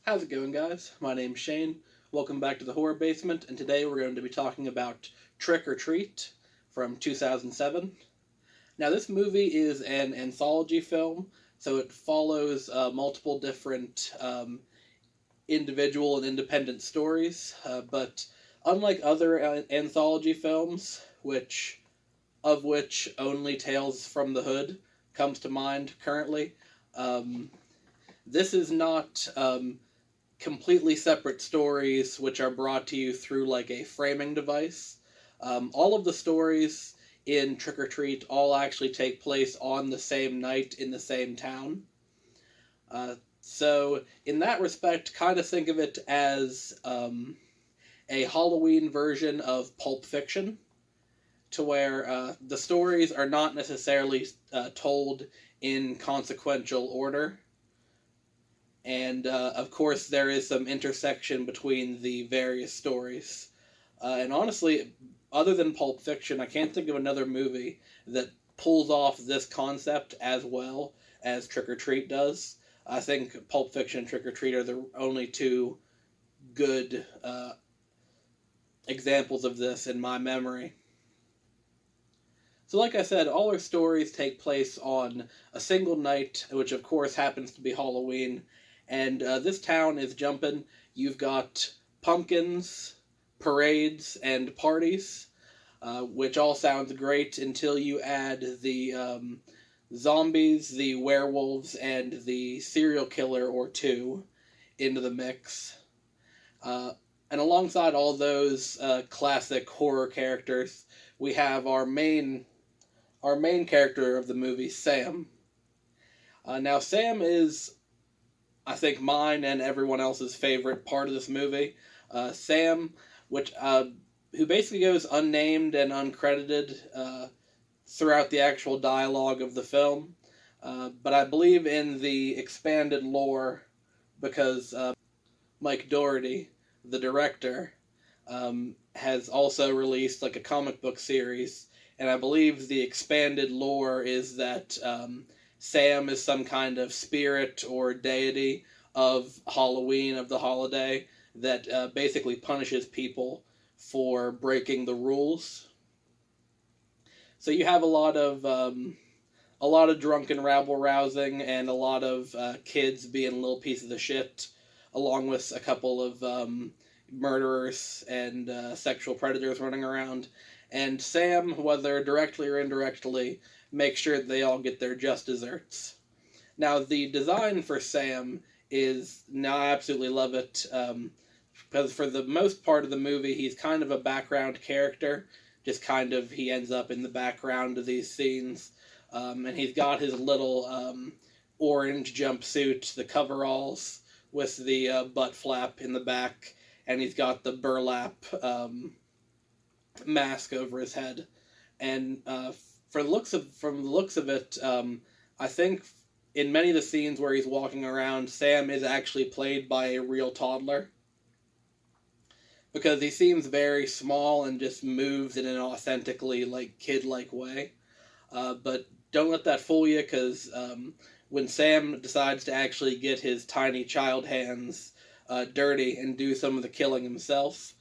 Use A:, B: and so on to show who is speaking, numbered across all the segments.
A: How's it going, guys? My name's Shane. Welcome back to the Horror Basement, and today we're going to be talking about Trick or Treat from 2007. Now, this movie is an anthology film, so it follows multiple different individual and independent stories, but unlike other anthology films, which only Tales from the Hood comes to mind currently, this is not completely separate stories which are brought to you through like a framing device. All of the stories in Trick or Treat all actually take place on the same night in the same town. So in that respect, kind of think of it as a Halloween version of Pulp Fiction, to where the stories are not necessarily told in consequential order. And, of course, there is some intersection between the various stories. And honestly, other than Pulp Fiction, I can't think of another movie that pulls off this concept as well as Trick or Treat does. I think Pulp Fiction and Trick or Treat are the only two good examples of this in my memory. So like I said, all our stories take place on a single night, which of course happens to be Halloween. And this town is jumping. You've got pumpkins, parades, and parties, which all sounds great until you add the zombies, the werewolves, and the serial killer or two into the mix. And alongside all those classic horror characters, we have our main character of the movie, Sam. Now, Sam is, I think, mine and everyone else's favorite part of this movie. Sam, who basically goes unnamed and uncredited throughout the actual dialogue of the film. But I believe in the expanded lore, because Mike Dougherty, the director, has also released like a comic book series, and I believe the expanded lore is that Sam is some kind of spirit or deity of Halloween, of the holiday, that basically punishes people for breaking the rules. So you have a lot of drunken rabble-rousing and a lot of kids being little pieces of shit, along with a couple of murderers and sexual predators running around. And Sam, whether directly or indirectly, makes sure that they all get their just desserts. Now, the design for Sam I absolutely love it, because for the most part of the movie, he's kind of a background character. He ends up in the background of these scenes. And he's got his little orange jumpsuit, the coveralls, with the butt flap in the back, and he's got the burlap mask over his head. And from the looks of it, I think in many of the scenes where he's walking around, Sam is actually played by a real toddler, because he seems very small and just moves in an authentically kid-like way. But don't let that fool you, because when Sam decides to actually get his tiny child hands dirty and do some of the killing himself,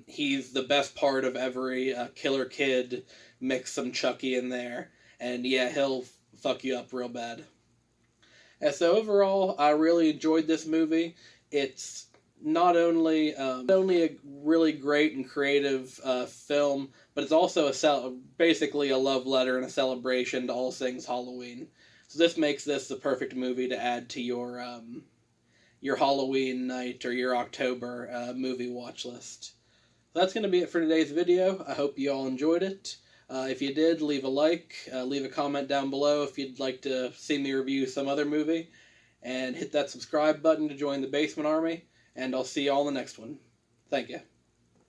A: he's the best part of every killer kid. Mix some Chucky in there, and yeah, he'll fuck you up real bad. And so overall, I really enjoyed this movie. It's not only a really great and creative film, but it's also basically a love letter and a celebration to all things Halloween. So this makes this the perfect movie to add to your Halloween night or your October movie watch list. So that's going to be it for today's video. I hope you all enjoyed it. If you did, leave a like, leave a comment down below if you'd like to see me review some other movie, and hit that subscribe button to join the Basement Army, and I'll see you all in the next one. Thank you.